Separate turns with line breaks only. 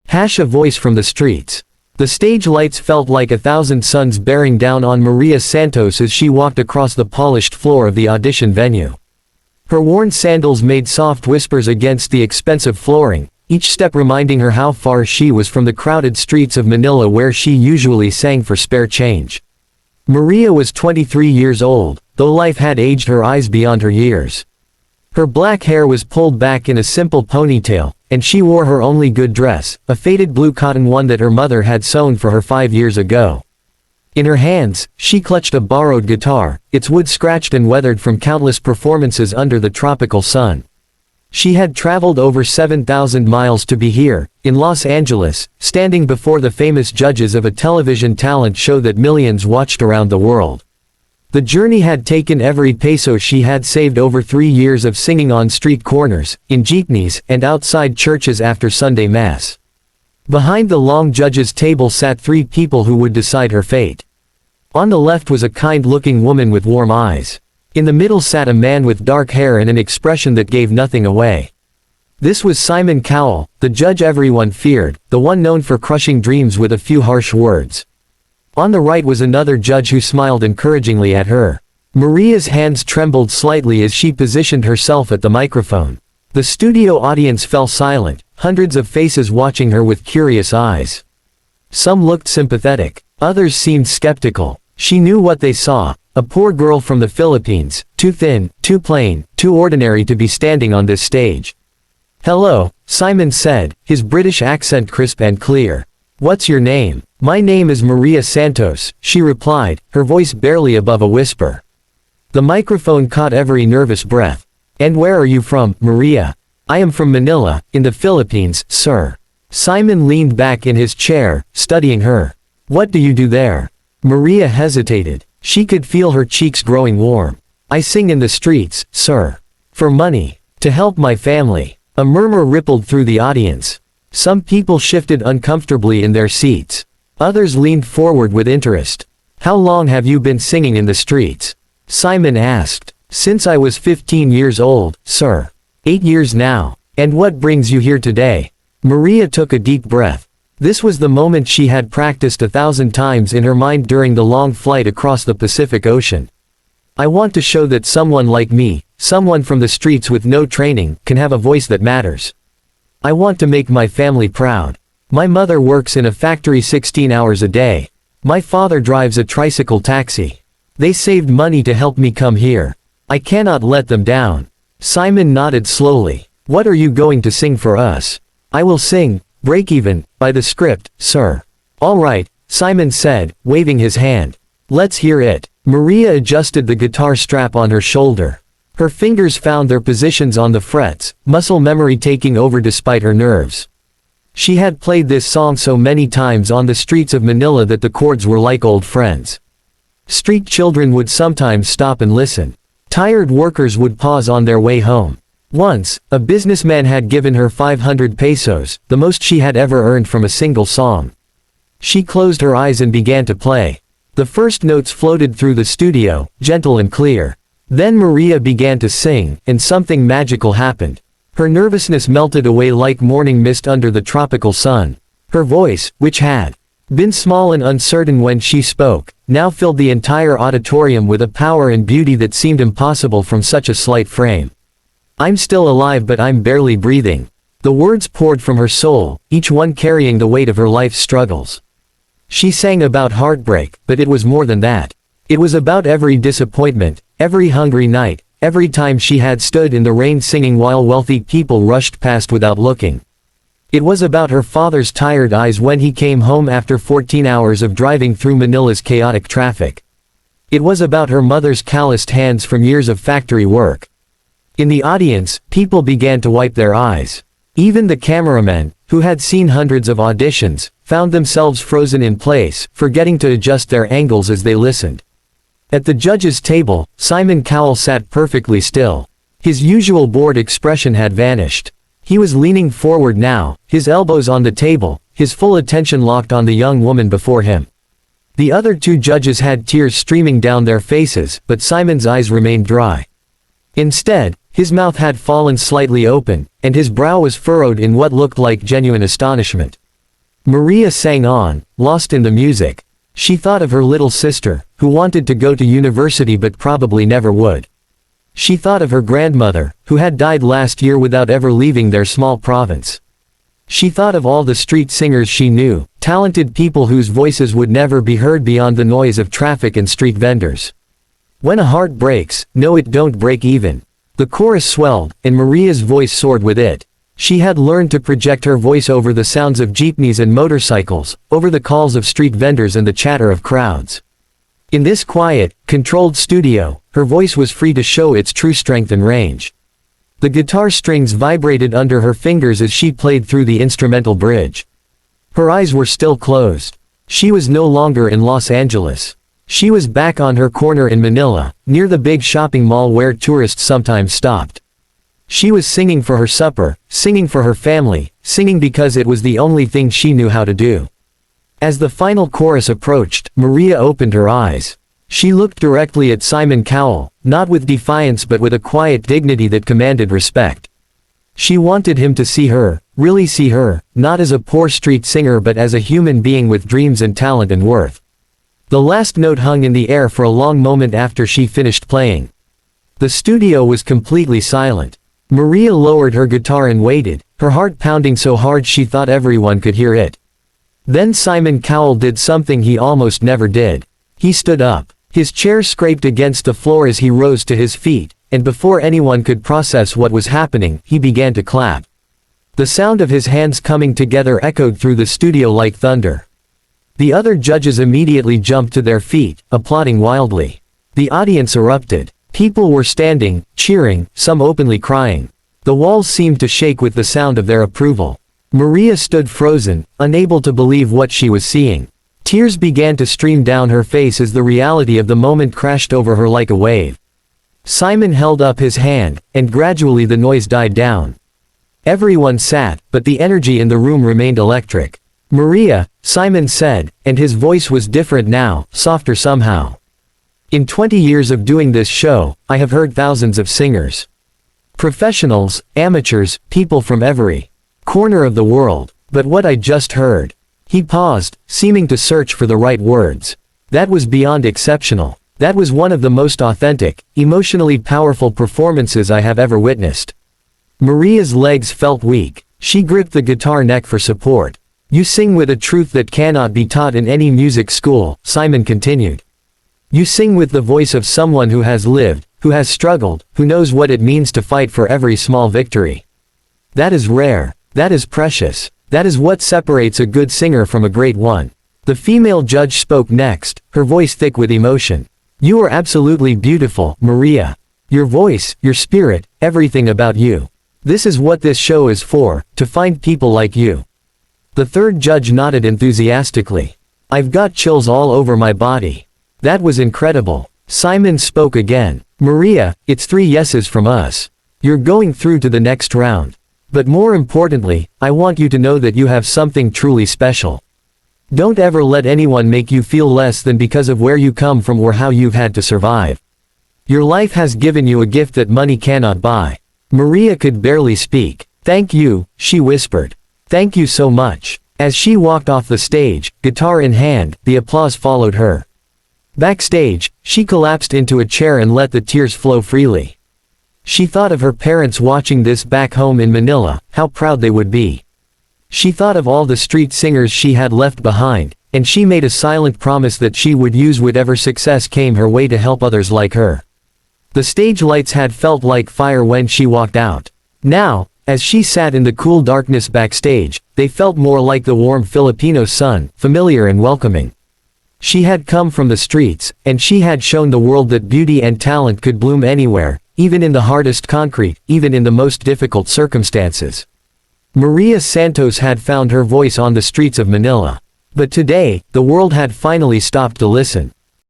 Hash, a voice from the streets. The stage lights felt like 1,000 suns bearing down on Maria Santos as she walked across the polished floor of the audition venue. Her worn sandals made soft whispers against the expensive flooring, each step reminding her how far she was from the crowded streets of Manila where she usually sang for spare change. Maria was 23 years old, though life had aged her eyes beyond her years. Her black hair was pulled back in a simple ponytail, and she wore her only good dress, a faded blue cotton one that her mother had sewn for her 5 years ago. In her hands, she clutched a borrowed guitar, its wood scratched and weathered from countless performances under the tropical sun. She had traveled over 7,000 miles to be here, in Los Angeles, standing before the famous judges of a television talent show that millions watched around the world. The journey had taken every peso she had saved over 3 years of singing on street corners, in jeepneys, and outside churches after Sunday Mass. Behind the long judges' table sat 3 people who would decide her fate. On the left was a kind-looking woman with warm eyes. In the middle sat a man with dark hair and an expression that gave nothing away. This was Simon Cowell, the judge everyone feared, the one known for crushing dreams with a few harsh words. On the right was another judge who smiled encouragingly at her. Maria's hands trembled slightly as she positioned herself at the microphone. The studio audience fell silent, hundreds of faces watching her with curious eyes. Some looked sympathetic, others seemed skeptical. She knew what they saw, a poor girl from the Philippines, too thin, too plain, too ordinary to be standing on this stage. "Hello," Simon said, his British accent crisp and clear. "What's your name?" "My name is Maria Santos," she replied, her voice barely above a whisper. The microphone caught every nervous breath. "And where are you from, Maria?" "I am from Manila, in the Philippines, sir." Simon leaned back in his chair, studying her. "What do you do there?" Maria hesitated. She could feel her cheeks growing warm. "I sing in the streets, sir. For money. To help my family." A murmur rippled through the audience. Some people shifted uncomfortably in their seats. Others leaned forward with interest. "How long have you been singing in the streets?" Simon asked. "Since I was 15 years old, sir." "8 years now. And what brings you here today?" Maria took a deep breath. This was the moment she had practiced 1,000 times in her mind during the long flight across the Pacific Ocean. "I want to show that someone like me, someone from the streets with no training, can have a voice that matters. I want to make my family proud. My mother works in a factory 16 hours a day. My father drives a tricycle taxi. They saved money to help me come here. I cannot let them down." Simon nodded slowly. "What are you going to sing for us?" "I will sing, Break Even, by the script, sir." "All right," Simon said, waving his hand. "Let's hear it." Maria adjusted the guitar strap on her shoulder. Her fingers found their positions on the frets, muscle memory taking over despite her nerves. She had played this song so many times on the streets of Manila that the chords were like old friends. Street children would sometimes stop and listen. Tired workers would pause on their way home. Once, a businessman had given her 500 pesos, the most she had ever earned from a single song. She closed her eyes and began to play. The first notes floated through the studio, gentle and clear. Then Maria began to sing, and something magical happened. Her nervousness melted away like morning mist under the tropical sun. Her voice, which had been small and uncertain when she spoke, now filled the entire auditorium with a power and beauty that seemed impossible from such a slight frame. "I'm still alive but I'm barely breathing." The words poured from her soul, each one carrying the weight of her life's struggles. She sang about heartbreak, but it was more than that. It was about every disappointment, every hungry night, every time she had stood in the rain singing while wealthy people rushed past without looking. It was about her father's tired eyes when he came home after 14 hours of driving through Manila's chaotic traffic. It was about her mother's calloused hands from years of factory work. In the audience, people began to wipe their eyes. Even the cameramen, who had seen hundreds of auditions, found themselves frozen in place, forgetting to adjust their angles as they listened. At the judges' table, Simon Cowell sat perfectly still. His usual bored expression had vanished. He was leaning forward now, his elbows on the table, his full attention locked on the young woman before him. The other 2 judges had tears streaming down their faces, but Simon's eyes remained dry. Instead, his mouth had fallen slightly open, and his brow was furrowed in what looked like genuine astonishment. Maria sang on, lost in the music. She thought of her little sister, who wanted to go to university but probably never would. She thought of her grandmother, who had died last year without ever leaving their small province. She thought of all the street singers she knew, talented people whose voices would never be heard beyond the noise of traffic and street vendors. When a heart breaks, no, it don't break even. The chorus swelled, and Maria's voice soared with it. She had learned to project her voice over the sounds of jeepneys and motorcycles, over the calls of street vendors and the chatter of crowds. In this quiet, controlled studio, her voice was free to show its true strength and range. The guitar strings vibrated under her fingers as she played through the instrumental bridge. Her eyes were still closed. She was no longer in Los Angeles. She was back on her corner in Manila, near the big shopping mall where tourists sometimes stopped. She was singing for her supper, singing for her family, singing because it was the only thing she knew how to do. As the final chorus approached, Maria opened her eyes. She looked directly at Simon Cowell, not with defiance but with a quiet dignity that commanded respect. She wanted him to see her, really see her, not as a poor street singer but as a human being with dreams and talent and worth. The last note hung in the air for a long moment after she finished playing. The studio was completely silent. Maria lowered her guitar and waited, her heart pounding so hard she thought everyone could hear it. Then Simon Cowell did something he almost never did. He stood up. His chair scraped against the floor as he rose to his feet, and before anyone could process what was happening, he began to clap. The sound of his hands coming together echoed through the studio like thunder. The other judges immediately jumped to their feet, applauding wildly. The audience erupted. People were standing, cheering, some openly crying. The walls seemed to shake with the sound of their approval. Maria stood frozen, unable to believe what she was seeing. Tears began to stream down her face as the reality of the moment crashed over her like a wave. Simon held up his hand, and gradually the noise died down. Everyone sat, but the energy in the room remained electric. "Maria," Simon said, and his voice was different now, softer somehow. "In 20 years of doing this show, I have heard thousands of singers. Professionals, amateurs, people from every corner of the world. But what I just heard." He paused, seeming to search for the right words. "That was beyond exceptional. That was one of the most authentic, emotionally powerful performances I have ever witnessed." Maria's legs felt weak. She gripped the guitar neck for support. "You sing with a truth that cannot be taught in any music school," Simon continued. "You sing with the voice of someone who has lived, who has struggled, who knows what it means to fight for every small victory. That is rare. That is precious. That is what separates a good singer from a great one." The female judge spoke next, her voice thick with emotion. "You are absolutely beautiful, Maria. Your voice, your spirit, everything about you. This is what this show is for, to find people like you." The third judge nodded enthusiastically. "I've got chills all over my body. That was incredible." Simon spoke again. "Maria, it's 3 yeses from us. You're going through to the next round. But more importantly, I want you to know that you have something truly special. Don't ever let anyone make you feel less than because of where you come from or how you've had to survive. Your life has given you a gift that money cannot buy." Maria could barely speak. "Thank you," she whispered. "Thank you so much." As she walked off the stage, guitar in hand, the applause followed her. Backstage, she collapsed into a chair and let the tears flow freely. She thought of her parents watching this back home in Manila, how proud they would be. She thought of all the street singers she had left behind, and she made a silent promise that she would use whatever success came her way to help others like her. The stage lights had felt like fire when she walked out. Now, as she sat in the cool darkness backstage, they felt more like the warm Filipino sun, familiar and welcoming. She had come from the streets, and she had shown the world that beauty and talent could bloom anywhere, even in the hardest concrete, even in the most difficult circumstances. Maria Santos had found her voice on the streets of Manila. But today, the world had finally stopped to listen.